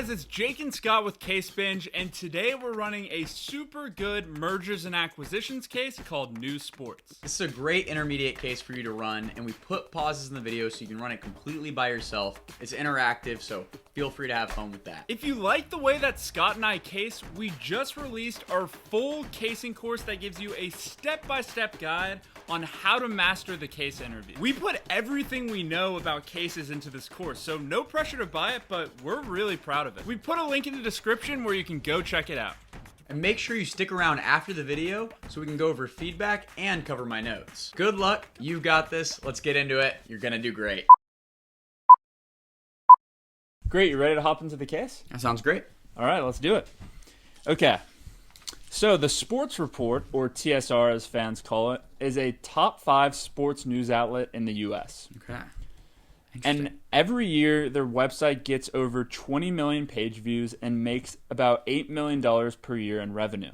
guys, it's Jake and Scott with Case Binge, and today we're running a super good mergers and acquisitions case called NewSports. This is a great intermediate case for you to run, and we put pauses in the video so you can run it completely by yourself. It's interactive, so feel free to have fun with that. If you like the way that Scott and I case, we just released our full casing course that gives you a step-by-step guide on how to master the case interview. We put everything we know about cases into this course, so no pressure to buy it, but we're really proud of it. We put a link in the description where you can go check it out. And make sure you stick around after the video so we can go over feedback and cover my notes. Good luck, you've got this, let's get into it, you're gonna do great. Great, you ready to hop into the case? That sounds great. All right, let's do it. Okay, so the Sports Report, or TSR as fans call it, is a top 5 sports news outlet in the US. Okay. And every year, their website gets over 20 million page views and makes about $8 million per year in revenue.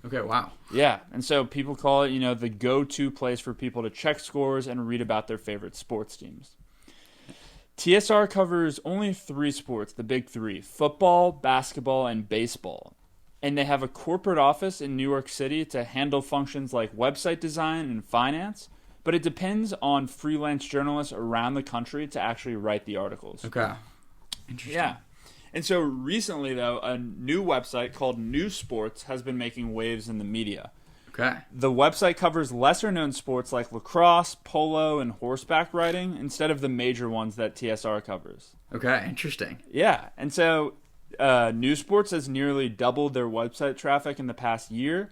Okay, wow. Yeah, and so people call it, the go-to place for people to check scores and read about their favorite sports teams. TSR covers only 3 sports, the big 3, football, basketball, and baseball. And they have a corporate office in New York City to handle functions like website design and finance, but it depends on freelance journalists around the country to actually write the articles. Okay. Interesting. Yeah. And so recently, though, a new website called NewSports has been making waves in the media. Okay. The website covers lesser-known sports like lacrosse, polo, and horseback riding instead of the major ones that TSR covers. Okay, interesting. Yeah, and so NewSports has nearly doubled their website traffic in the past year,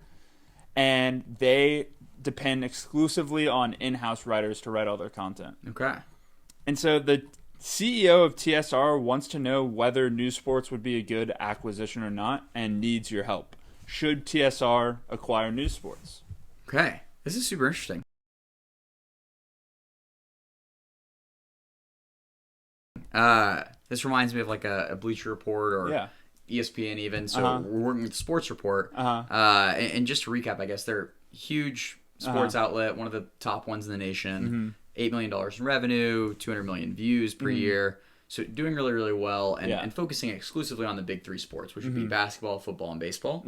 and they depend exclusively on in-house writers to write all their content. Okay. And so the CEO of TSR wants to know whether NewSports would be a good acquisition or not and needs your help. Should TSR acquire NewSports? Okay. This is super interesting. This reminds me of like a Bleacher Report or ESPN even. So we're working with the Sports Report. And just to recap, I guess they're huge sports outlet, one of the top ones in the nation. $8 million in revenue, 200 million views per year. So doing really, really well and focusing exclusively on the big 3 sports, which would be basketball, football, and baseball.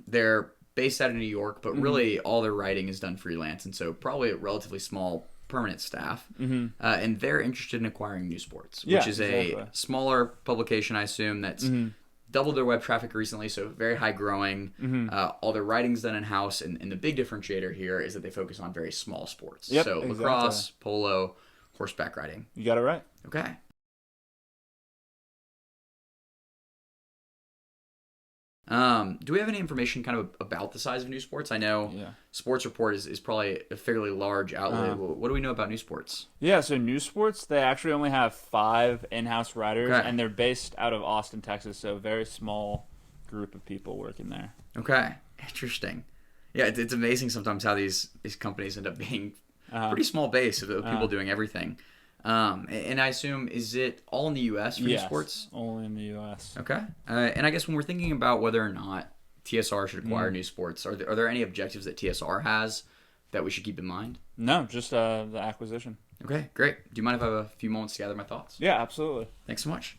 They're based out of New York, but really all their writing is done freelance, and so probably a relatively small permanent staff. And they're interested in acquiring NewSports, which is a smaller publication, I assume, that's doubled their web traffic recently, so very high growing. All their writing's done in-house, and the big differentiator here is that they focus on very small sports. So lacrosse, polo, horseback riding. You got it right. Okay. Do we have any information kind of about the size of NewSports? I know Sports Report is probably a fairly large outlet. What do we know about NewSports? Yeah, so NewSports, they actually only have 5 in-house writers, and they're based out of Austin, Texas, so a very small group of people working there. Okay, interesting. Yeah, it's amazing sometimes how these companies end up being pretty small base of people doing everything. And I assume, is it all in the U.S. for NewSports? Yes, only in the U.S. Okay. And I guess when we're thinking about whether or not TSR should acquire NewSports, are there any objectives that TSR has that we should keep in mind? No, just the acquisition. Okay, great. Do you mind if I have a few moments to gather my thoughts? Yeah, absolutely. Thanks so much.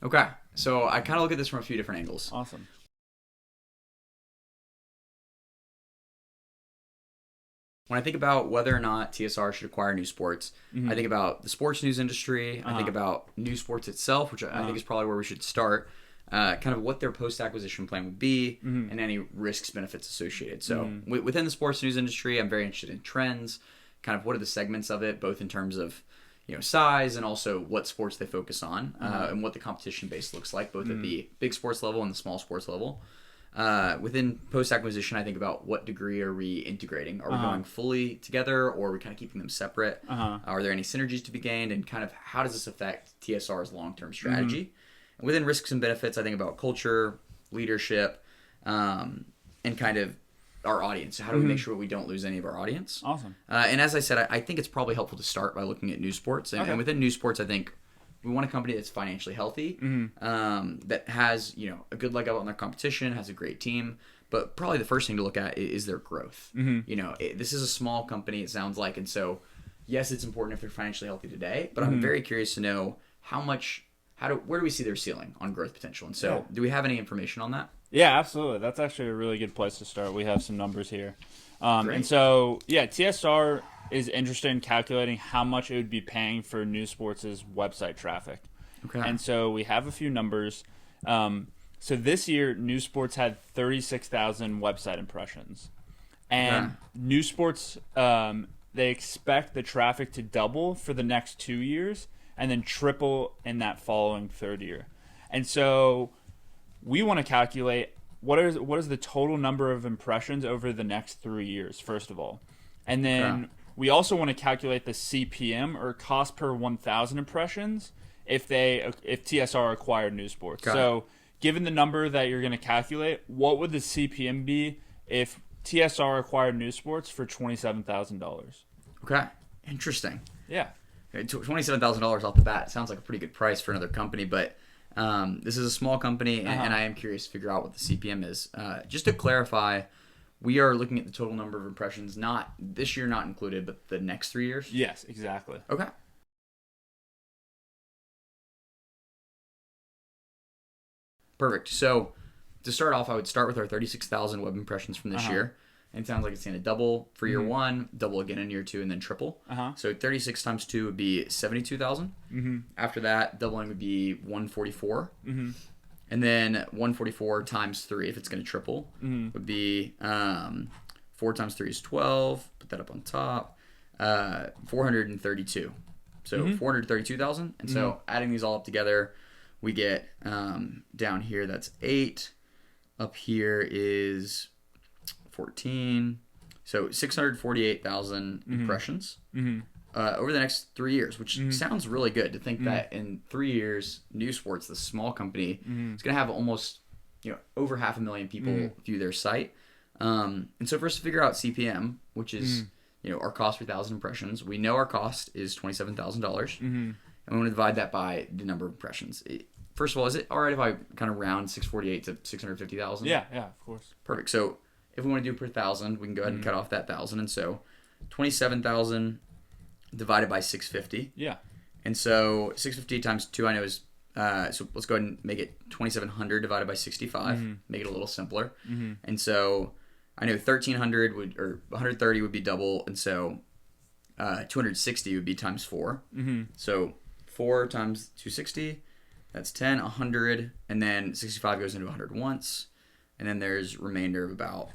Okay, so I kind of look at this from a few different angles. Awesome. When I think about whether or not TSR should acquire NewSports, I think about the sports news industry. I think about NewSports itself, which I think is probably where we should start. Kind of what their post-acquisition plan would be, and any risks, benefits associated. So within the sports news industry, I'm very interested in trends, kind of what are the segments of it, both in terms of size and also what sports they focus on, and what the competition base looks like, both at the big sports level and the small sports level. Within post-acquisition, I think about what degree are we integrating? Are we going fully together, or are we kind of keeping them separate? Are there any synergies to be gained, and kind of how does this affect TSR's long-term strategy? And within risks and benefits, I think about culture, leadership, and kind of our audience. How do we make sure we don't lose any of our audience? Awesome. And as I said, I think it's probably helpful to start by looking at NewSports. And within NewSports, I think we want a company that's financially healthy, that has a good leg up on their competition, has a great team. But probably the first thing to look at is their growth. This is a small company, it sounds like, and so yes, it's important if they're financially healthy today. But I'm very curious to know where do we see their ceiling on growth potential? And so, do we have any information on that? Yeah, absolutely. That's actually a really good place to start. We have some numbers here. And so, TSR is interested in calculating how much it would be paying for NewSports' website traffic. Okay. And so we have a few numbers. So this year, NewSports had 36,000 website impressions. And NewSports, they expect the traffic to double for the next 2 years and then triple in that following third year. And so we want to calculate what is the total number of impressions over the next 3 years, first of all. And then we also want to calculate the CPM, or cost per 1,000 impressions, if TSR acquired NewSports. So given the number that you're going to calculate, what would the CPM be if TSR acquired NewSports for $27,000? Okay, interesting. Yeah. $27,000 off the bat sounds like a pretty good price for another company, but this is a small company, and I am curious to figure out what the CPM is. Just to clarify, we are looking at the total number of impressions, not this year, not included, but the next 3 years? Yes, exactly. Okay. Perfect. So to start off, I would start with our 36,000 web impressions from this year. And it sounds like it's going to double for year one, double again in year two, and then triple. So 36 times 2 would be 72,000. After that, doubling would be 144. And then 144 times 3, if it's going to triple, would be 4 times 3 is 12. Put that up on top. 432. So 432,000. And so adding these all up together, we get down here, that's 8. Up here is 14. So 648,000 impressions over the next 3 years, which sounds really good to think that in 3 years, NewSports, the small company, is going to have almost over 500,000 people view their site. And so for us to figure out CPM, which is our cost per 1,000 impressions, we know our cost is $27,000, and we want to divide that by the number of impressions. First of all, is it all right if I kind of round 648 to 650,000? Yeah, of course. Perfect. So if we want to do per 1,000, we can go ahead and cut off that 1,000. And so 27,000 divided by 650. Yeah. And so 650 times 2 I know is, so let's go ahead and make it 2,700 divided by 65. Make it a little simpler. And so I know 1,300 or 130 would be double. And so 260 would be times 4. So 4 times 260, that's 10, 100. And then 65 goes into 100 once. And then there's remainder of about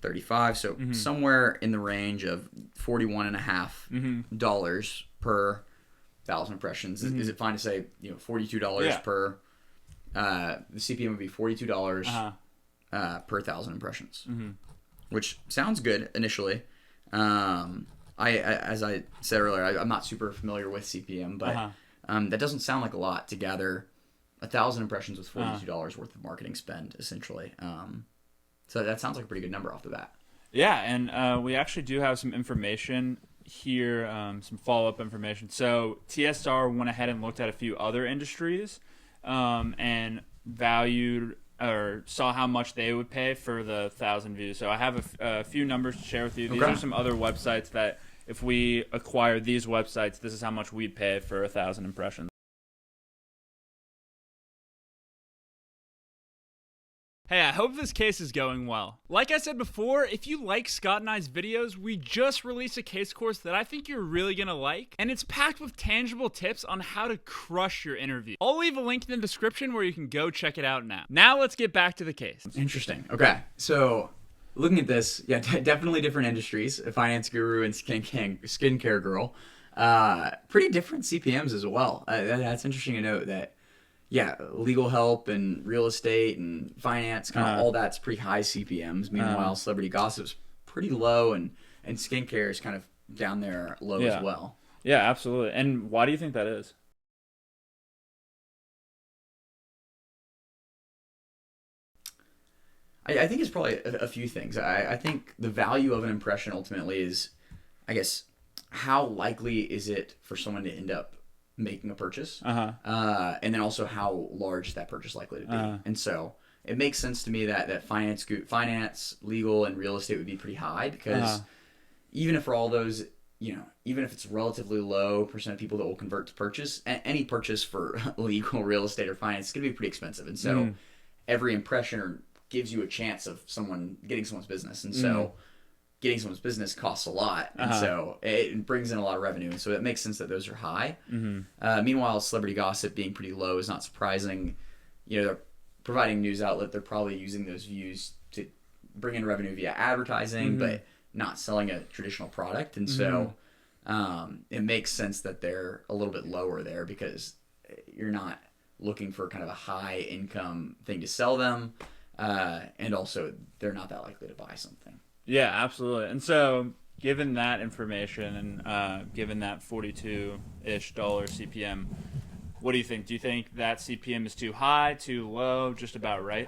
35. So somewhere in the range of $41.50 per 1,000 impressions. Is it fine to say $42 per? The CPM would be $42 per 1,000 impressions, which sounds good initially. As I said earlier, I'm not super familiar with CPM, but that doesn't sound like a lot to gather 1,000 impressions with $42 worth of marketing spend, essentially. So that sounds like a pretty good number off the bat. Yeah, and we actually do have some information here, some follow-up information. So TSR went ahead and looked at a few other industries and valued or saw how much they would pay for the 1,000 views. So I have a few numbers to share with you. These are some other websites that if we acquire these websites, this is how much we'd pay for 1,000 impressions. Hey, I hope this case is going well. Like I said before, if you like Scott and I's videos, we just released a case course that I think you're really gonna like, and it's packed with tangible tips on how to crush your interview. I'll leave a link in the description where you can go check it out now. Now let's get back to the case. Interesting. Okay, so looking at this, yeah, definitely different industries. A finance guru and skincare girl. Pretty different CPMs as well. That's interesting to note that. Yeah, legal help and real estate and finance, kind of all that's pretty high CPMs. Meanwhile, celebrity gossip's pretty low, and skincare is kind of down there low as well. Yeah, absolutely. And why do you think that is? I think it's probably a few things. I think the value of an impression ultimately is, I guess, how likely is it for someone to end up making a purchase, and then also how large that purchase is likely to be. And so it makes sense to me that finance, legal, and real estate would be pretty high, because even if for all those, even if it's relatively low percent of people that will convert to purchase, any purchase for legal, real estate, or finance is going to be pretty expensive. And so every impression gives you a chance of getting someone's business. And so getting someone's business costs a lot, and so it brings in a lot of revenue, and so it makes sense that those are high. Meanwhile, celebrity gossip being pretty low is not surprising. They're providing news outlet, they're probably using those views to bring in revenue via advertising, but not selling a traditional product, and so it makes sense that they're a little bit lower there, because you're not looking for kind of a high income thing to sell them, and also they're not that likely to buy something. Yeah, absolutely. And so, given that information and given that $42-ish CPM, what do you think? Do you think that CPM is too high, too low, just about right?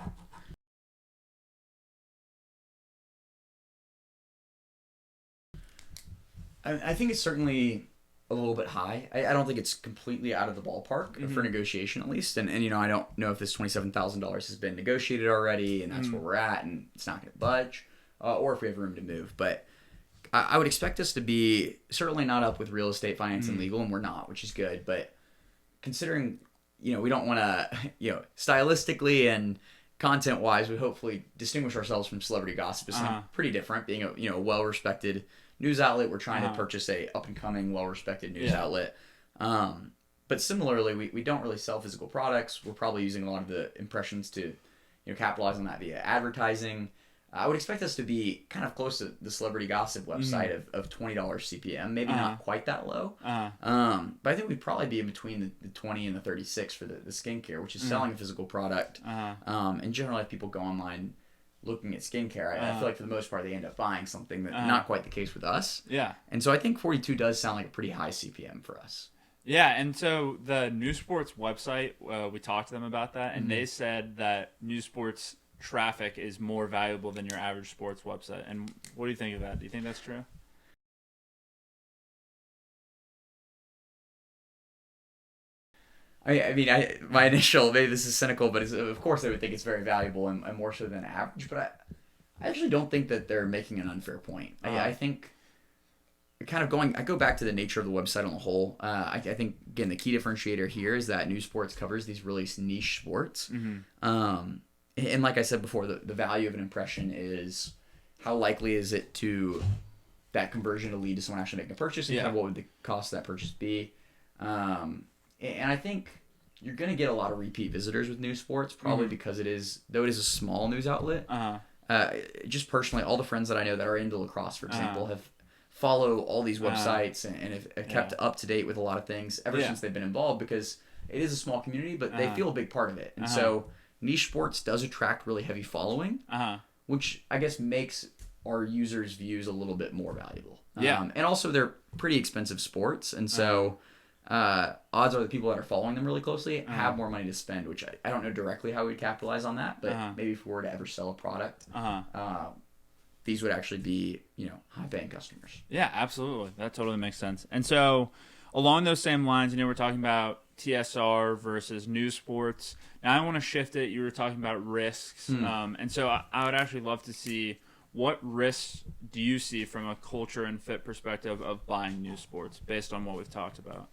I think it's certainly a little bit high. I don't think it's completely out of the ballpark for negotiation, at least. And I don't know if this $27,000 has been negotiated already, and that's where we're at, and it's not going to budge. Or if we have room to move. But I would expect us to be certainly not up with real estate, finance, and legal, and we're not, which is good. But considering, we don't want to, stylistically and content-wise, we hopefully distinguish ourselves from celebrity gossip as something pretty different, being a well-respected news outlet. We're trying to purchase a up-and-coming, well-respected news outlet. But similarly, we don't really sell physical products. We're probably using a lot of the impressions to capitalize on that via advertising. I would expect us to be kind of close to the celebrity gossip website of $20 CPM, maybe not quite that low. But I think we'd probably be in between the 20 and the 36 for the skincare, which is selling a physical product. And generally, if people go online looking at skincare, I feel like for the most part they end up buying something. That's not quite the case with us. Yeah. And so I think 42 does sound like a pretty high CPM for us. Yeah, and so the NewSports website, we talked to them about that, and they said that NewSports traffic is more valuable than your average sports website. And what do you think of that? Do you think that's true? My initial, maybe this is cynical, but of course I would think it's very valuable and more so than average. But I actually don't think that they're making an unfair point. I think I go back to the nature of the website on the whole. I think, again, the key differentiator here is that NewSports covers these really niche sports. And like I said before, the value of an impression is how likely is it to that conversion to lead to someone actually making a purchase, and kind of what would the cost of that purchase be. And I think you're going to get a lot of repeat visitors with NewSports, probably because it is a small news outlet. Just personally, all the friends that I know that are into lacrosse, for example, follow all these websites and have kept up to date with a lot of things ever since they've been involved, because it is a small community, but they feel a big part of it. And so niche sports does attract really heavy following, which I guess makes our users' views a little bit more valuable. And also they're pretty expensive sports, and so odds are the people that are following them really closely have more money to spend, which I don't know directly how we'd capitalize on that, but maybe if we were to ever sell a product, these would actually be, high-paying customers. Yeah, absolutely. That totally makes sense. And so along those same lines, we're talking about TSR versus NewSports. Now I want to shift it. You were talking about risks. And so I would actually love to see, what risks do you see from a culture and fit perspective of buying NewSports based on what we've talked about?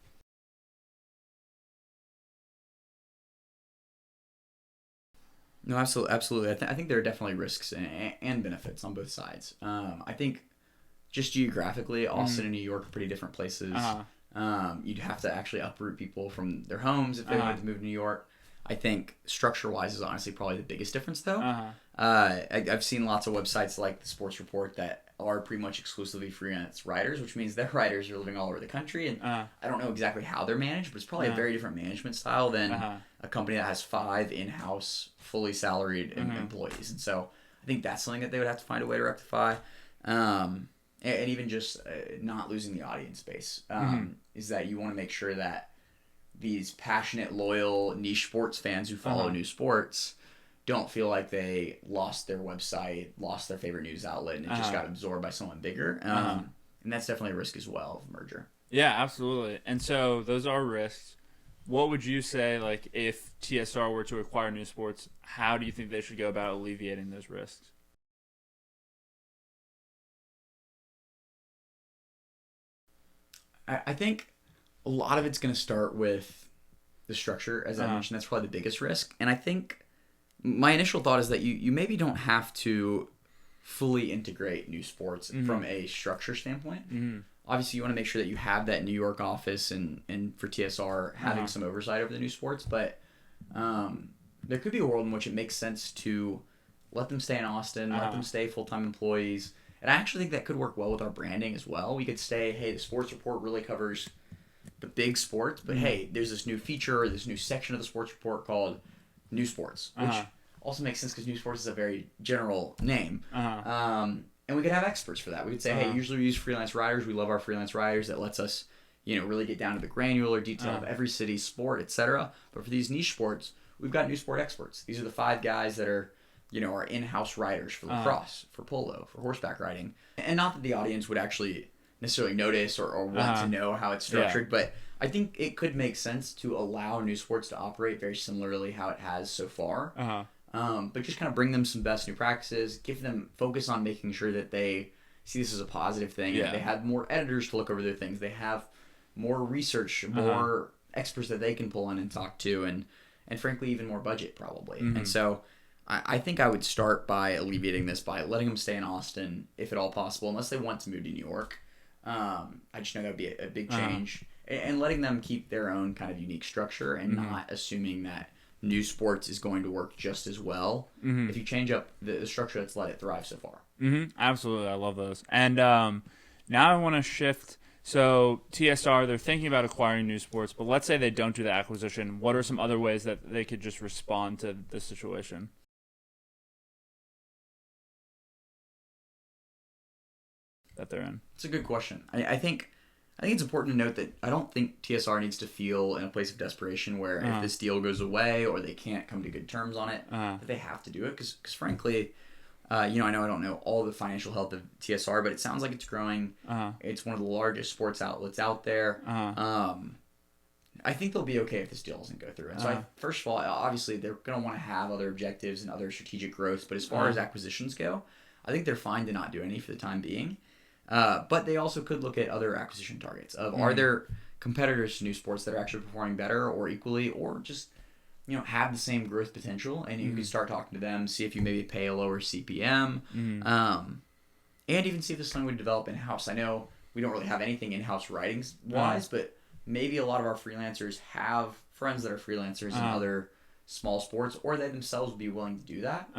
No, absolutely, absolutely. I think there are definitely risks and benefits on both sides. I think just geographically, Austin and New York are pretty different places. You'd have to actually uproot people from their homes if they wanted to move to New York. I think structure-wise is honestly probably the biggest difference, though. I've seen lots of websites like the Sports Report that are pretty much exclusively freelance writers, which means their writers are living all over the country. And I don't know exactly how they're managed, but it's probably a very different management style than a company that has 5 in-house, fully salaried employees. And so I think that's something that they would have to find a way to rectify. And even just not losing the audience base is that you want to make sure that these passionate, loyal, niche sports fans who follow New Sports don't feel like they lost their website, lost their favorite news outlet, and it just got absorbed by someone bigger. And that's definitely a risk as well of merger. Yeah, absolutely. And so those are risks. What would you say, like, if TSR were to acquire New Sports, how do you think they should go about alleviating those risks? I think a lot of it's going to start with the structure. As I mentioned, that's probably the biggest risk. And I think my initial thought is that you maybe don't have to fully integrate New Sports from a structure standpoint. Obviously, you want to make sure that you have that New York office and for TSR having some oversight over the New Sports. But there could be a world in which it makes sense to let them stay in Austin, let them stay full-time employees. And I actually think that could work well with our branding as well. We could say, hey, the Sports Report really covers the big sports, but hey, there's this new feature or this new section of the Sports Report called New Sports, which also makes sense because New Sports is a very general name. And we could have experts for that. We could say, hey, usually we use freelance writers. We love our freelance writers. That lets us, really get down to the granular detail of every city's sport, etc. But for these niche sports, we've got New Sport experts. These are the 5 guys that are our in-house writers for lacrosse, for polo, for horseback riding. And not that the audience would actually necessarily notice or want to know how it's structured, but I think it could make sense to allow New Sports to operate very similarly how it has so far. But just kind of bring them some best new practices, give them focus on making sure that they see this as a positive thing. They have more editors to look over their things. They have more research, more experts that they can pull in and talk to, and frankly, even more budget probably. And so I think I would start by alleviating this by letting them stay in Austin, if at all possible, unless they want to move to New York. I just know that would be a big change. And letting them keep their own kind of unique structure and not assuming that New Sports is going to work just as well if you change up the structure that's let it thrive so far. Absolutely. I love those. And now I want to shift. So TSR, they're thinking about acquiring New Sports, but let's say they don't do the acquisition. What are some other ways that they could just respond to this situation? That they're in? It's a good question. I think it's important to note that I don't think TSR needs to feel in a place of desperation where if this deal goes away or they can't come to good terms on it, that they have to do it. Because frankly, I know I don't know all the financial health of TSR, but it sounds like it's growing. It's one of the largest sports outlets out there. I think they'll be okay if this deal doesn't go through. And so, first of all, obviously, they're going to want to have other objectives and other strategic growth. But as far as acquisitions go, I think they're fine to not do any for the time being. But they also could look at other acquisition targets of are there competitors to New Sports that are actually performing better or equally or just have the same growth potential, and you can start talking to them, see if you maybe pay a lower CPM, and even see if this thing would develop in-house. I know we don't really have anything in-house writings-wise, but maybe a lot of our freelancers have friends that are freelancers in other small sports, or they themselves would be willing to do that.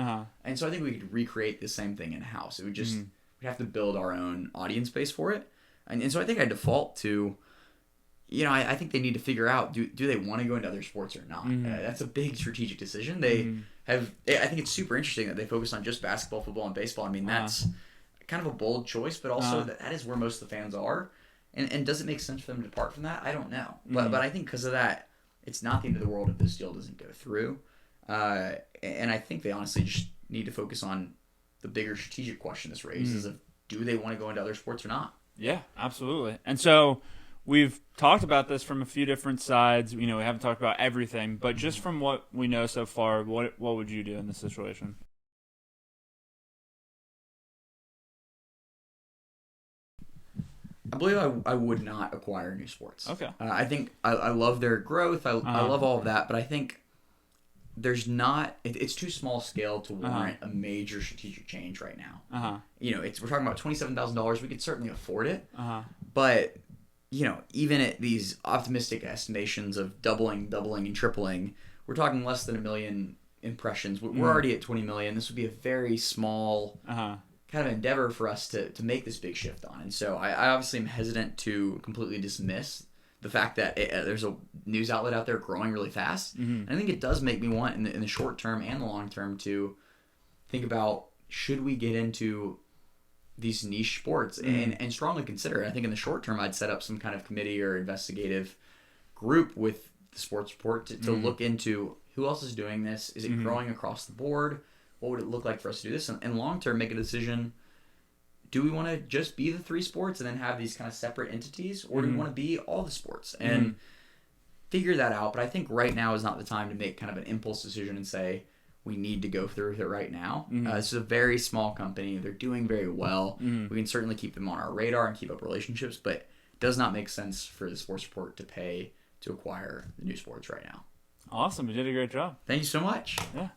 And so I think we could recreate the same thing in-house. It would just... We have to build our own audience base for it. And so I think I default to, I think they need to figure out, do they want to go into other sports or not? That's a big strategic decision. I think it's super interesting that they focus on just basketball, football, and baseball. I mean, that's kind of a bold choice, but also that is where most of the fans are. And does it make sense for them to depart from that? I don't know. But I think because of that, it's not the end of the world if this deal doesn't go through. And I think they honestly just need to focus on the bigger strategic question this raises of do they want to go into other sports or not? Yeah, absolutely. And so we've talked about this from a few different sides. We haven't talked about everything, but just from what we know so far, what would you do in this situation? I believe I would not acquire New Sports. Okay. I think I love their growth. I love all of that, but I think there's not, it's too small scale to warrant a major strategic change right now. We're talking about $27,000. We could certainly afford it. But, even at these optimistic estimations of doubling and tripling, we're talking less than 1 million impressions. We're already at 20 million. This would be a very small kind of endeavor for us to make this big shift on. And so I obviously am hesitant to completely dismiss the fact that there's a news outlet out there growing really fast. And I think it does make me want in the short term and the long term to think about, should we get into these niche sports and strongly consider it. I think in the short term, I'd set up some kind of committee or investigative group with the sports report to look into who else is doing this. Is it growing across the board? What would it look like for us to do this? And long term, make a decision. Do we want to just be the 3 sports and then have these kind of separate entities? Or do we want to be all the sports? And figure that out. But I think right now is not the time to make kind of an impulse decision and say, we need to go through with it right now. This is a very small company. They're doing very well. We can certainly keep them on our radar and keep up relationships, but it does not make sense for the sports report to pay to acquire the NewSports right now. Awesome. You did a great job. Thank you so much. Yeah.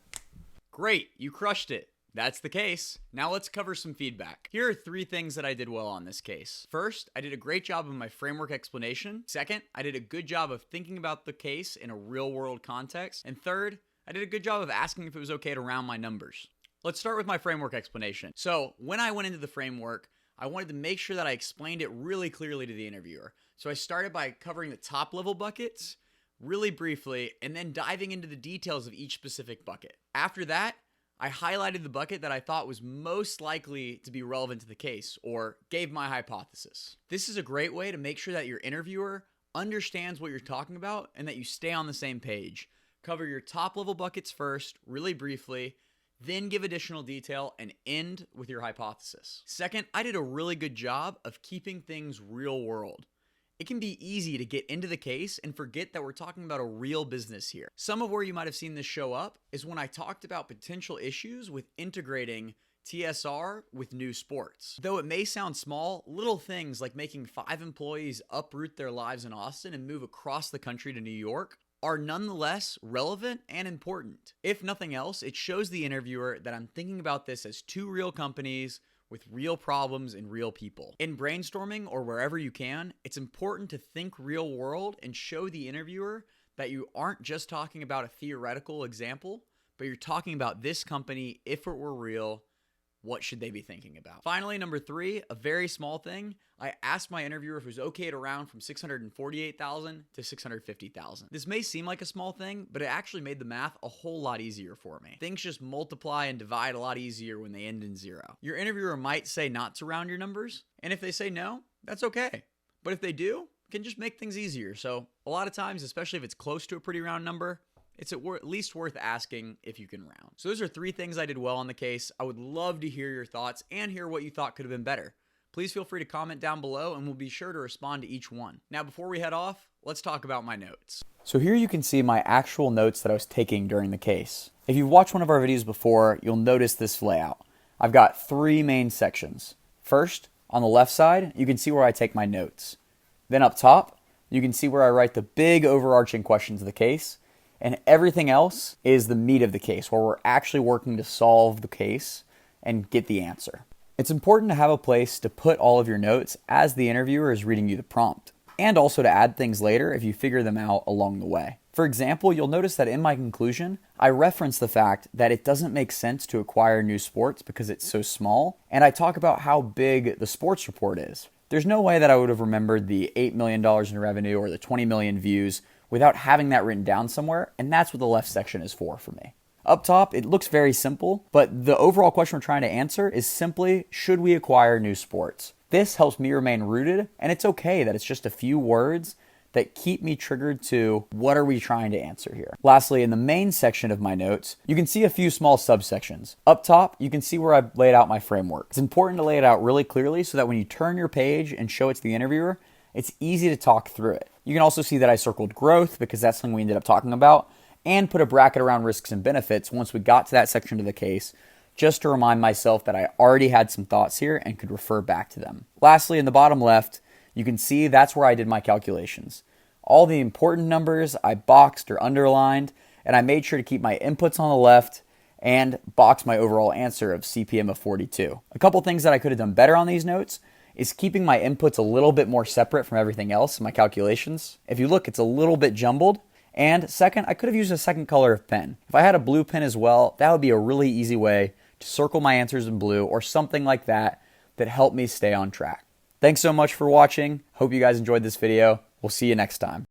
Great. You crushed it. That's the case. Now let's cover some feedback. Here are 3 things that I did well on this case. First, I did a great job of my framework explanation. Second, I did a good job of thinking about the case in a real-world context. And third, I did a good job of asking if it was okay to round my numbers. Let's start with my framework explanation. So when I went into the framework, I wanted to make sure that I explained it really clearly to the interviewer. So I started by covering the top level buckets really briefly and then diving into the details of each specific bucket. After that, I highlighted the bucket that I thought was most likely to be relevant to the case or gave my hypothesis. This is a great way to make sure that your interviewer understands what you're talking about and that you stay on the same page. Cover your top level buckets first, really briefly, then give additional detail and end with your hypothesis. Second, I did a really good job of keeping things real world. It can be easy to get into the case and forget that we're talking about a real business here. Some of where you might have seen this show up is when I talked about potential issues with integrating TSR with NewSports. Though it may sound small, little things like making 5 employees uproot their lives in Austin and move across the country to New York are nonetheless relevant and important. If nothing else, it shows the interviewer that I'm thinking about this as 2 real companies with real problems and real people. In brainstorming or wherever you can, it's important to think real world and show the interviewer that you aren't just talking about a theoretical example, but you're talking about this company, if it were real, what should they be thinking about? Finally, number 3, a very small thing. I asked my interviewer if it was okay to round from 648,000 to 650,000. This may seem like a small thing, but it actually made the math a whole lot easier for me. Things just multiply and divide a lot easier when they end in 0. Your interviewer might say not to round your numbers, and if they say no, that's okay. But if they do, it can just make things easier. So a lot of times, especially if it's close to a pretty round number, it's at least worth asking if you can round. So those are 3 things I did well on the case. I would love to hear your thoughts and hear what you thought could have been better. Please feel free to comment down below and we'll be sure to respond to each one. Now, before we head off, let's talk about my notes. So here you can see my actual notes that I was taking during the case. If you've watched one of our videos before, you'll notice this layout. I've got 3 main sections. First, on the left side, you can see where I take my notes. Then up top, you can see where I write the big overarching questions of the case. And everything else is the meat of the case, where we're actually working to solve the case and get the answer. It's important to have a place to put all of your notes as the interviewer is reading you the prompt, and also to add things later if you figure them out along the way. For example, you'll notice that in my conclusion, I reference the fact that it doesn't make sense to acquire NewSports because it's so small, and I talk about how big the sports report is. There's no way that I would have remembered the $8 million in revenue or the 20 million views without having that written down somewhere, and that's what the left section is for me. Up top, it looks very simple, but the overall question we're trying to answer is simply, should we acquire NewSports? This helps me remain rooted, and it's okay that it's just a few words that keep me triggered to what are we trying to answer here. Lastly, in the main section of my notes, you can see a few small subsections. Up top, you can see where I've laid out my framework. It's important to lay it out really clearly so that when you turn your page and show it to the interviewer, it's easy to talk through it. You can also see that I circled growth because that's something we ended up talking about, and put a bracket around risks and benefits once we got to that section of the case, just to remind myself that I already had some thoughts here and could refer back to them. Lastly, in the bottom left, you can see that's where I did my calculations. All the important numbers I boxed or underlined, and I made sure to keep my inputs on the left and box my overall answer of CPM of 42. A couple things that I could have done better on these notes is keeping my inputs a little bit more separate from everything else in my calculations. If you look, it's a little bit jumbled. And second, I could have used a second color of pen. If I had a blue pen as well, that would be a really easy way to circle my answers in blue or something like that that helped me stay on track. Thanks so much for watching. Hope you guys enjoyed this video. We'll see you next time.